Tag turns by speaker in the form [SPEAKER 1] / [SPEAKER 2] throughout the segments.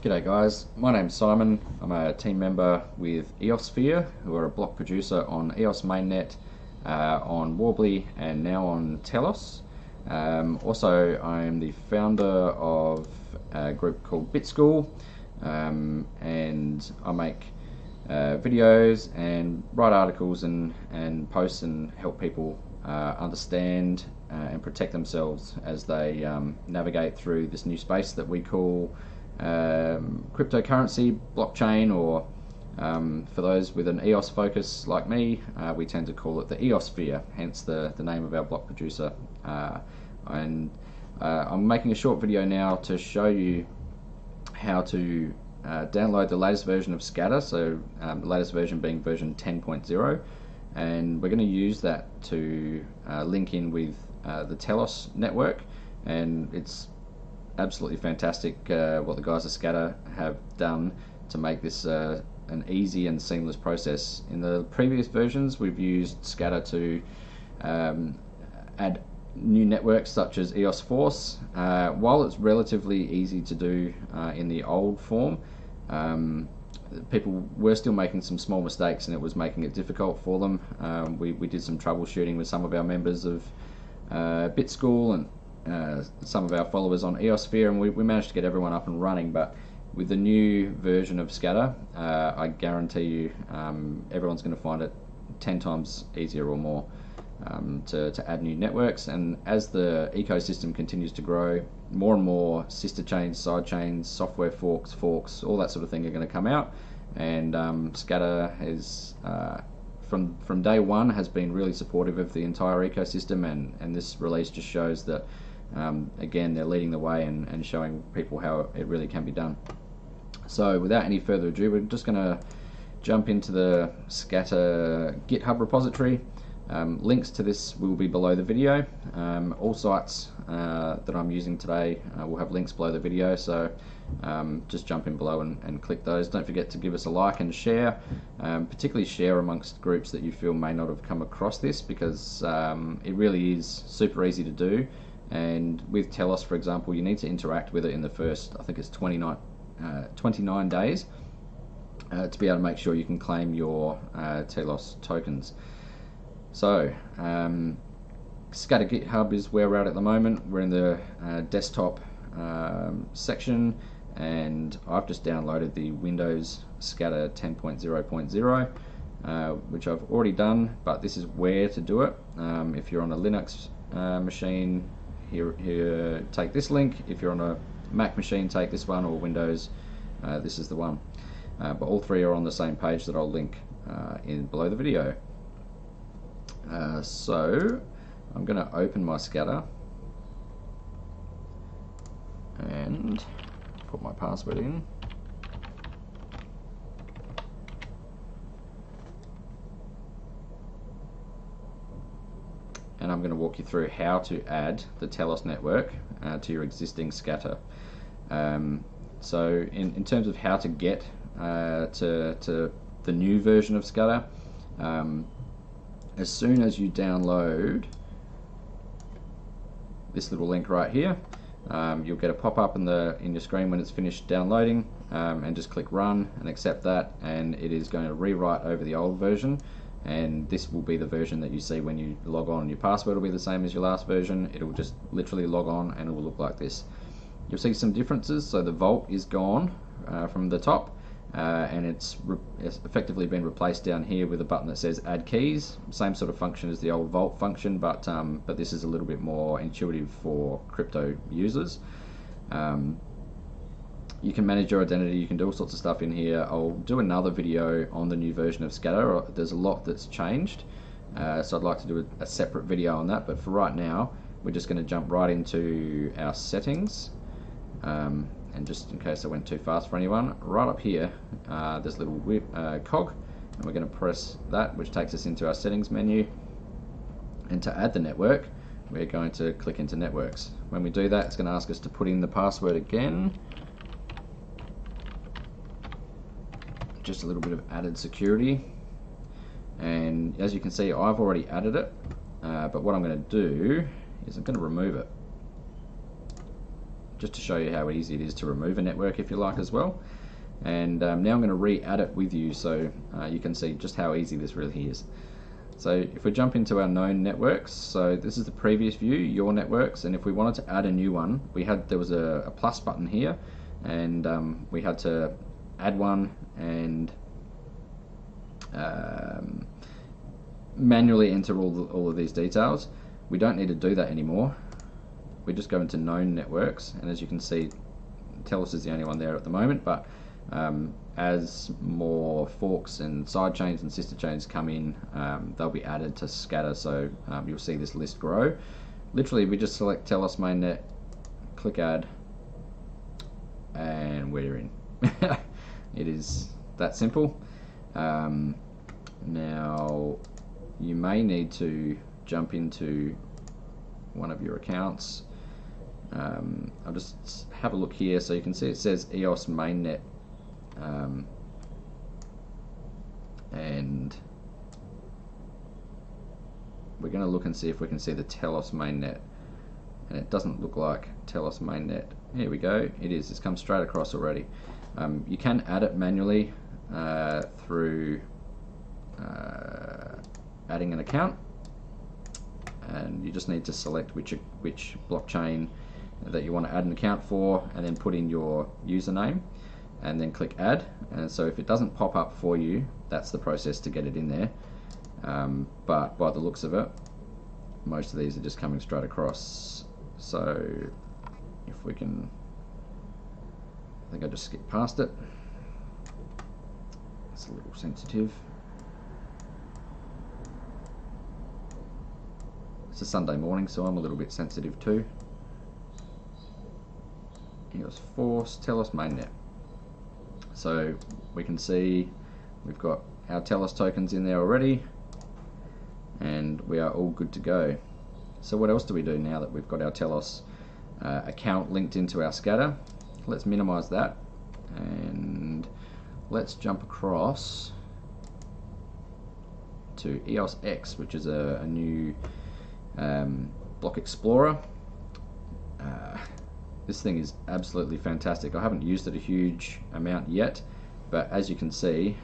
[SPEAKER 1] G'day guys, my name's Simon. I'm a team member with EOSphere, who are a block producer on EOS mainnet, on Warbly, and now on TELOS. Also, I'm the founder of a group called BitSchool, and I make videos and write articles and posts and help people understand and protect themselves as they navigate through this new space that we call cryptocurrency, blockchain, or for those with an EOS focus like me, we tend to call it the EOSphere, hence the name of our block producer. I'm making a short video now to show you how to download the latest version of Scatter, so the latest version being version 10.0, and we're going to use that to link in with the TELOS network, and it's absolutely fantastic what the guys at Scatter have done to make this an easy and seamless process. In the previous versions, we've used Scatter to add new networks such as EOS Force. While it's relatively easy to do in the old form, people were still making some small mistakes and it was making it difficult for them. We did some troubleshooting with some of our members of BitSchool and some of our followers on EOSphere, and we managed to get everyone up and running. But with the new version of Scatter, I guarantee you everyone's going to find it 10 times easier or more to add new networks. And as the ecosystem continues to grow, more and more sister chains, side chains, software forks, all that sort of thing are going to come out. And Scatter is from day one has been really supportive of the entire ecosystem, and this release just shows that again, they're leading the way and showing people how it really can be done. So without any further ado, we're just going to jump into the Scatter GitHub repository. Links to this will be below the video. All sites that I'm using today will have links below the video, so just jump in below and click those. Don't forget to give us a like and share, particularly share amongst groups that you feel may not have come across this, because it really is super easy to do. And with TELOS, for example, you need to interact with it in the first, I think it's 29 days to be able to make sure you can claim your TELOS tokens. So Scatter GitHub is where we're at the moment. We're in the desktop section, and I've just downloaded the Windows Scatter 10.0.0, which I've already done, but this is where to do it. If you're on a Linux machine, here take this link. If you're on a Mac machine, take this one, or Windows, this is the one. But all three are on the same page that I'll link in below the video. So I'm going to open my Scatter and put my password in. And I'm going to walk you through how to add the TELOS network to your existing Scatter. So in terms of how to get to the new version of Scatter, as soon as you download this little link right here, you'll get a pop-up in your screen when it's finished downloading, and just click run and accept that, and it is going to rewrite over the old version. And this will be the version that you see when you log on. Your password will be the same as your last version. It will just literally log on and it will look like this. You'll see some differences. So the vault is gone from the top, and it's effectively been replaced down here with a button that says add keys. Same sort of function as the old vault function, but this is a little bit more intuitive for crypto users. You can manage your identity, you can do all sorts of stuff in here. I'll do another video on the new version of Scatter. There's a lot that's changed, so I'd like to do a separate video on that, but for right now, we're just going to jump right into our settings. And just in case I went too fast for anyone, right up here, there's a little cog, and we're going to press that, which takes us into our settings menu. And to add the network, we're going to click into networks. When we do that, it's going to ask us to put in the password again. Just a little bit of added security, and as you can see, I've already added it, but what I'm going to do is I'm going to remove it. just to show you how easy it is to remove a network if you like as well. And now I'm going to re-add it with you so you can see just how easy this really is. So if we jump into our known networks, so this is the previous view, your networks, and if we wanted to add a new one, there was a plus button here, and we had to add one and manually enter all of these details. We don't need to do that anymore. We just go into known networks, and as you can see, TELOS is the only one there at the moment, but as more forks and side chains and sister chains come in, they'll be added to scatter, so you'll see this list grow. Literally, we just select TELOS mainnet, click add, and we're in. It is that simple. Now, you may need to jump into one of your accounts. I'll just have a look here, so you can see it says EOS mainnet, and we're going to look and see if we can see the TELOS mainnet, and it doesn't look like TELOS mainnet. Here we go, it is, it's come straight across already. You can add it manually through adding an account, and you just need to select which blockchain that you want to add an account for, and then put in your username, and then click add. And so if it doesn't pop up for you, that's the process to get it in there. But by the looks of it, most of these are just coming straight across. So if we can, I think I just skipped past it. It's a little sensitive. It's a Sunday morning, so I'm a little bit sensitive too. EOS Force, TELOS mainnet. So we can see we've got our TELOS tokens in there already, and we are all good to go. So what else do we do now that we've got our TELOS account linked into our scatter? Let's minimize that, and let's jump across to EOSX, which is a new block explorer. This thing is absolutely fantastic. I haven't used it a huge amount yet, but as you can see,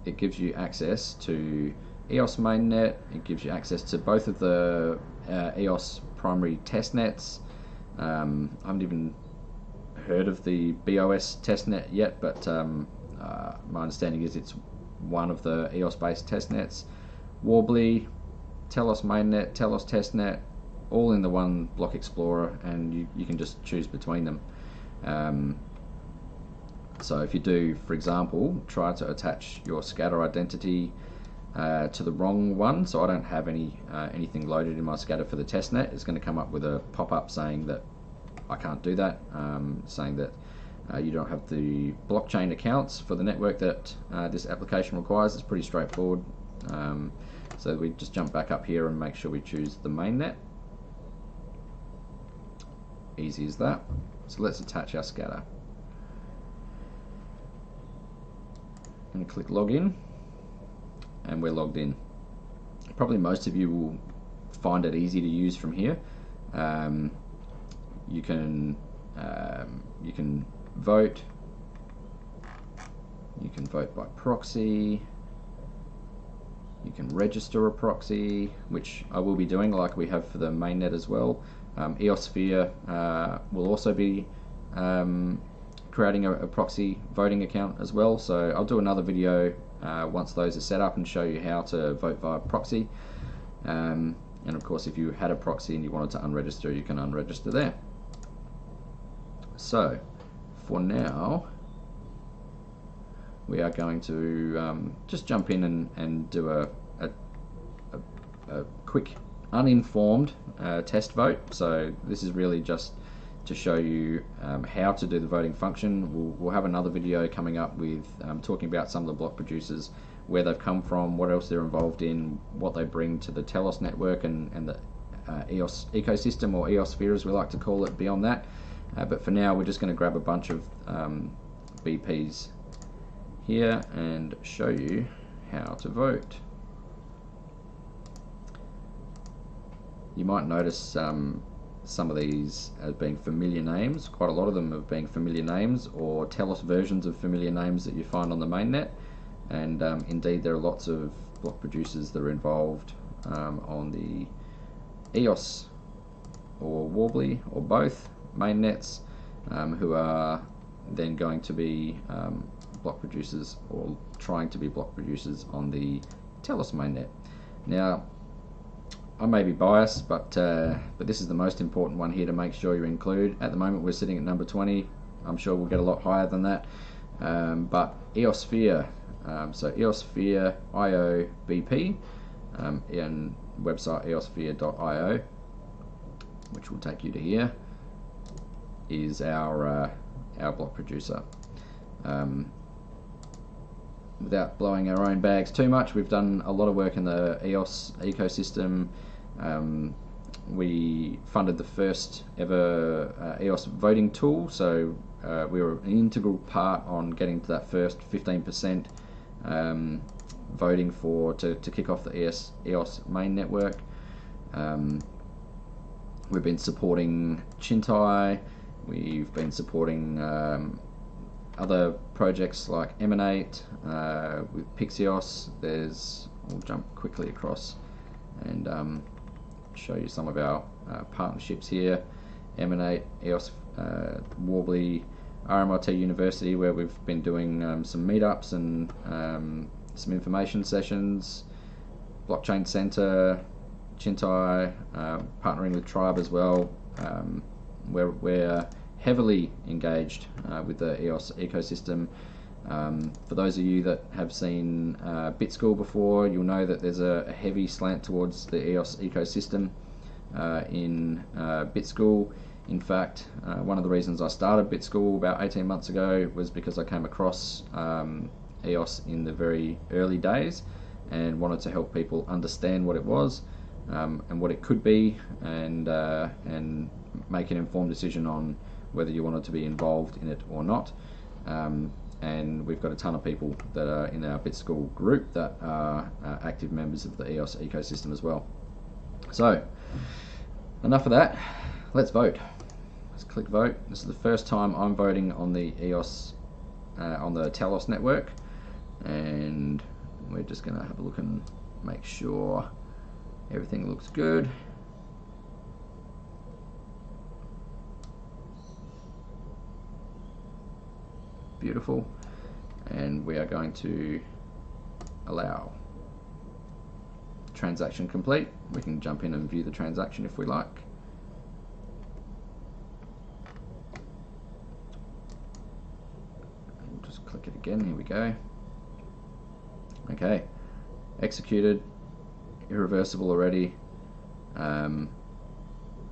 [SPEAKER 1] it gives you access to EOS mainnet. It gives you access to both of the EOS primary testnets. I haven't even heard of the BOS testnet yet, but my understanding is it's one of the EOS based testnets. Warbly, TELOS mainnet, TELOS testnet, all in the one block explorer, and you can just choose between them. So if you do, for example, try to attach your scatter identity to the wrong one, so I don't have anything loaded in my scatter for the testnet, it's going to come up with a pop-up saying that I can't do that, saying that you don't have the blockchain accounts for the network that this application requires. It's pretty straightforward. So we just jump back up here and make sure we choose the mainnet. Easy as that. So let's attach our scatter. And click login, and we're logged in. Probably most of you will find it easy to use from here. You can vote. You can vote by proxy. You can register a proxy, which I will be doing like we have for the mainnet as well. EOSphere will also be creating a proxy voting account as well, so I'll do another video once those are set up and show you how to vote via proxy. And of course, if you had a proxy and you wanted to unregister, you can unregister there. So for now, we are going to just jump in and do a quick uninformed test vote. So this is really just to show you how to do the voting function. We'll have another video coming up with talking about some of the block producers, where they've come from, what else they're involved in, what they bring to the TELOS network and the EOS ecosystem, or EOSphere as we like to call it, beyond that. But for now, we're just going to grab a bunch of BPs here and show you how to vote. You might notice some of these as being familiar names. Quite a lot of them have been familiar names or TELOS versions of familiar names that you find on the mainnet, and indeed there are lots of block producers that are involved on the EOS or Worbly or both mainnets, who are then going to be block producers or trying to be block producers on the TELOS mainnet. Now, I may be biased, but this is the most important one here to make sure you include. At the moment we're sitting at number 20. I'm sure we'll get a lot higher than that. But EOSphere, so EOSphere IO BP, and website eosphere.io, which will take you to here, is our block producer. Without blowing our own bags too much, we've done a lot of work in the EOS ecosystem. We funded the first ever EOS voting tool, so we were an integral part on getting to that first 15% voting to kick off the EOS main network. We've been supporting Chintai, we've been supporting other projects like Emanate, with Pixios. I'll jump quickly across and show you some of our partnerships here. Emanate, EOS, Worbly, RMIT University, where we've been doing some meetups and some information sessions, Blockchain Center, Chintai, partnering with Tribe as well. We're heavily engaged with the EOS ecosystem. For those of you that have seen BitSchool before, you'll know that there's a heavy slant towards the EOS ecosystem in BitSchool. In fact, one of the reasons I started BitSchool about 18 months ago was because I came across EOS in the very early days and wanted to help people understand what it was and what it could be, and make an informed decision on whether you wanted to be involved in it or not. And we've got a ton of people that are in our BitSchool group that are active members of the EOS ecosystem as well. So, enough of that. Let's vote. Let's click vote. This is the first time I'm voting on the EOS, on the TELOS network, and we're just going to have a look and make sure everything looks good. Beautiful. And we are going to allow transaction complete. We can jump in and view the transaction if we like. And we'll just click it again. Here we go. Okay, executed, irreversible already.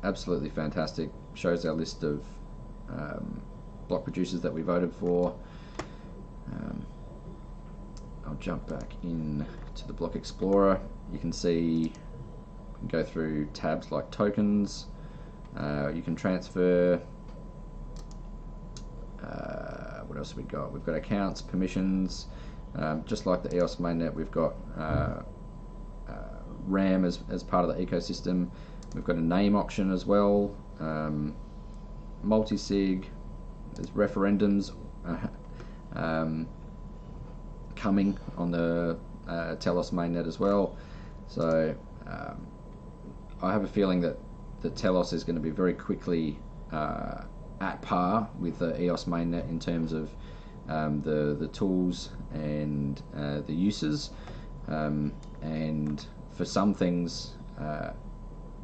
[SPEAKER 1] Absolutely fantastic. Shows our list of block producers that we voted for. I'll jump back in to the Block Explorer. You can see, go through tabs like tokens. You can transfer. What else have we got? We've got accounts, permissions. Just like the EOS mainnet, we've got RAM as part of the ecosystem. We've got a name auction as well. Multi-sig. There's referendums coming on the TELOS mainnet as well. So I have a feeling that the TELOS is going to be very quickly at par with the EOS mainnet in terms of the tools and the uses. And for some things,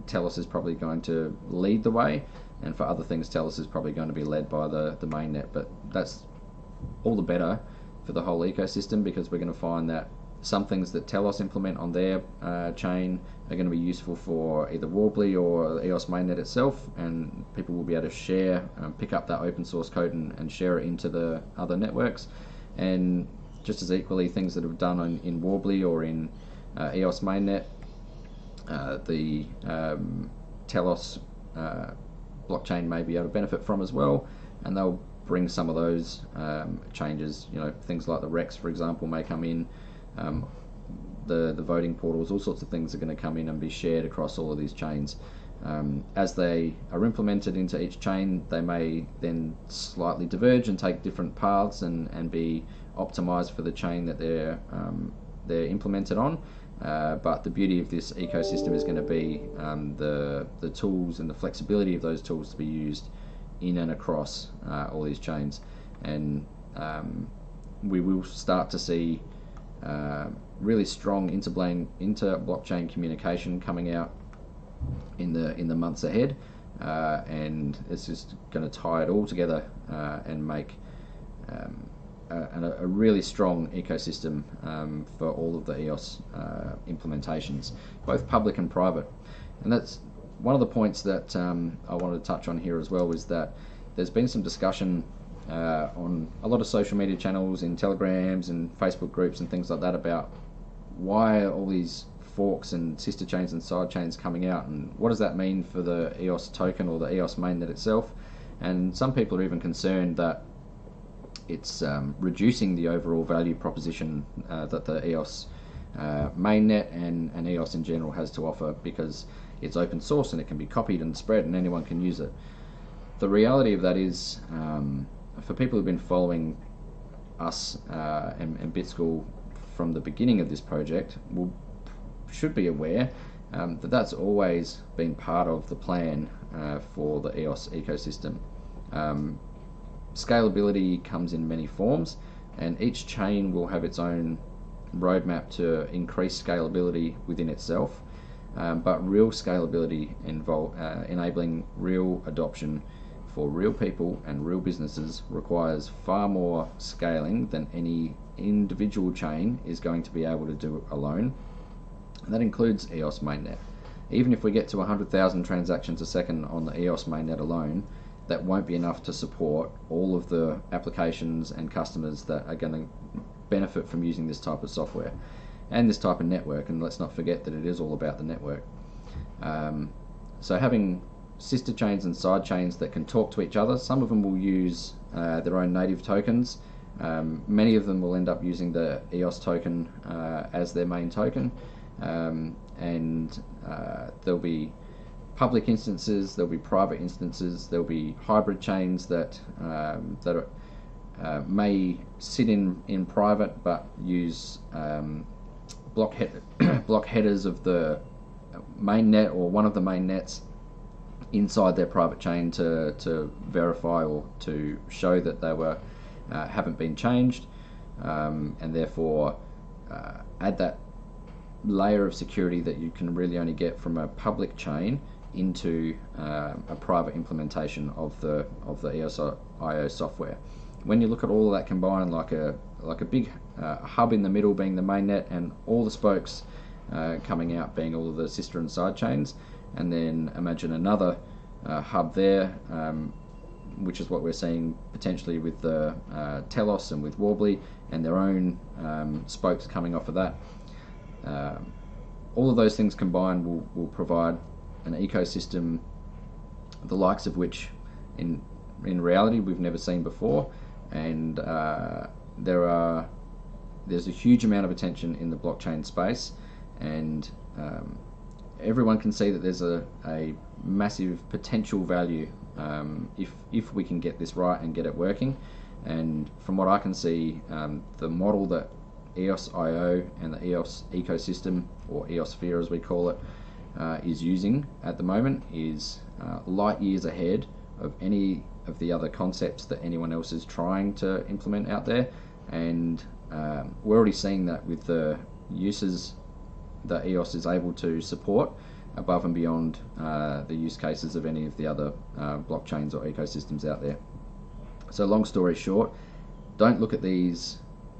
[SPEAKER 1] TELOS is probably going to lead the way, and for other things TELOS is probably going to be led by the mainnet. But that's all the better for the whole ecosystem, because we're going to find that some things that TELOS implement on their chain are going to be useful for either Worbly or the EOS mainnet itself, and people will be able to share, pick up that open source code and share it into the other networks. And just as equally, things that are done in Worbly or in EOS mainnet, the TELOS blockchain may be able to benefit from as well, and they'll bring some of those changes. You know, things like the Rex, for example, may come in. The voting portals, all sorts of things are going to come in and be shared across all of these chains. As they are implemented into each chain, they may then slightly diverge and take different paths and be optimized for the chain that they're implemented on. But the beauty of this ecosystem is going to be the tools and the flexibility of those tools to be used in and across all these chains. And we will start to see really strong inter-blockchain communication coming out in the months ahead, and it's just going to tie it all together and make a really strong ecosystem for all of the EOS implementations, both public and private. And that's one of the points that I wanted to touch on here as well, is that there's been some discussion on a lot of social media channels, in telegrams and Facebook groups and things like that, about why are all these forks and sister chains and side chains coming out, and what does that mean for the EOS token or the EOS mainnet itself. And some people are even concerned that it's reducing the overall value proposition that the EOS mainnet and EOS in general has to offer, because it's open source and it can be copied and spread and anyone can use it. The reality of that is, for people who've been following us and BitSchool from the beginning of this project, should be aware that that's always been part of the plan for the EOS ecosystem. Scalability comes in many forms, and each chain will have its own roadmap to increase scalability within itself, but real scalability enabling real adoption for real people and real businesses requires far more scaling than any individual chain is going to be able to do alone. And that includes EOS mainnet. Even if we get to 100,000 transactions a second on the EOS mainnet alone, that won't be enough to support all of the applications and customers that are going to benefit from using this type of software and this type of network. And let's not forget that it is all about the network. So having sister chains and side chains that can talk to each other, some of them will use their own native tokens. Many of them will end up using the EOS token as their main token, and there'll be public instances, there'll be private instances, there'll be hybrid chains that may sit in private but use block headers of the main net or one of the main nets inside their private chain to verify or to show that they haven't been changed, and therefore add that layer of security that you can really only get from a public chain into a private implementation of the EOS.io software. When you look at all of that combined, like a big hub in the middle being the mainnet, and all the spokes coming out being all of the sister and side chains, and then imagine another hub there, which is what we're seeing potentially with the TELOS and with Worbly and their own spokes coming off of that. All of those things combined will provide an ecosystem the likes of which in reality we've never seen before, and there's a huge amount of attention in the blockchain space, and everyone can see that there's a massive potential value if we can get this right and get it working. And from what I can see, the model that EOS.io and the EOS ecosystem, or EOSphere as we call it, is using at the moment is light years ahead of any of the other concepts that anyone else is trying to implement out there. And we're already seeing that with the uses that EOS is able to support above and beyond the use cases of any of the other blockchains or ecosystems out there. So long story short, don't look at these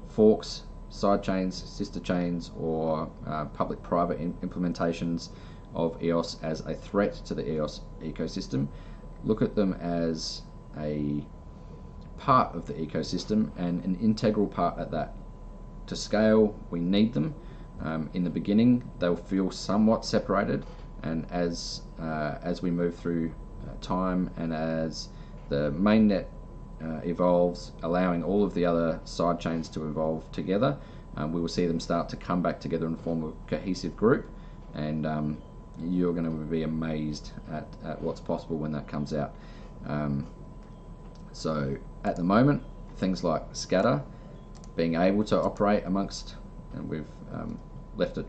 [SPEAKER 1] forks, side chains, sister chains, or public-private implementations of EOS as a threat to the EOS ecosystem. Look at them as a part of the ecosystem, and an integral part at that. To scale, we need them. In the beginning, they'll feel somewhat separated, and as we move through time, and as the mainnet evolves, allowing all of the other side chains to evolve together, we will see them start to come back together and form a cohesive group, and you're going to be amazed at what's possible when that comes out. So at the moment, things like scatter being able to operate amongst, and we've left it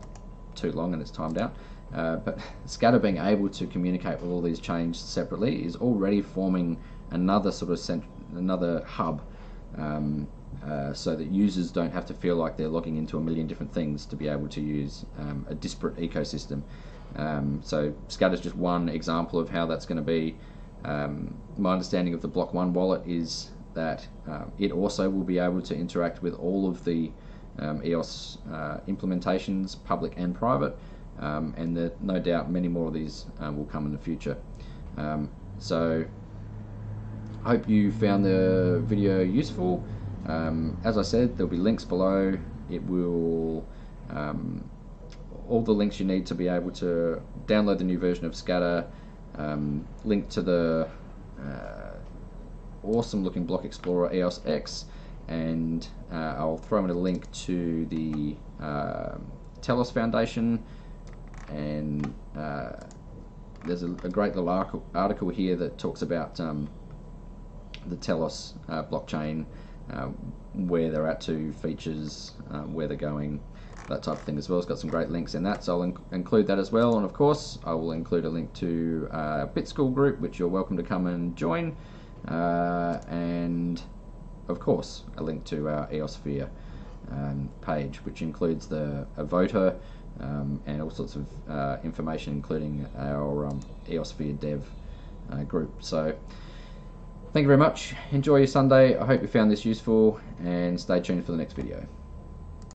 [SPEAKER 1] too long and it's timed out, but scatter being able to communicate with all these chains separately is already forming another sort of another hub, so that users don't have to feel like they're logging into a million different things to be able to use a disparate ecosystem. So scatter is just one example of how that's going to be. My understanding of the block.one wallet is that it also will be able to interact with all of the EOS implementations, public and private, and that no doubt many more of these will come in the future. So I hope you found the video useful. As I said, there'll be links below. It will all the links you need to be able to download the new version of Scatter, link to the awesome looking block explorer EOSX, and I'll throw in a link to the TELOS Foundation, and there's a great little article here that talks about the TELOS blockchain, where they're at to, features, where they're going, that type of thing as well. It's got some great links in that, so I'll include that as well. And of course I will include a link to our BitSchool group, which you're welcome to come and join, and of course a link to our EOSphere page, which includes a voter and all sorts of information, including our EOSphere dev group. So thank you very much. Enjoy your Sunday. I hope you found this useful, and stay tuned for the next video.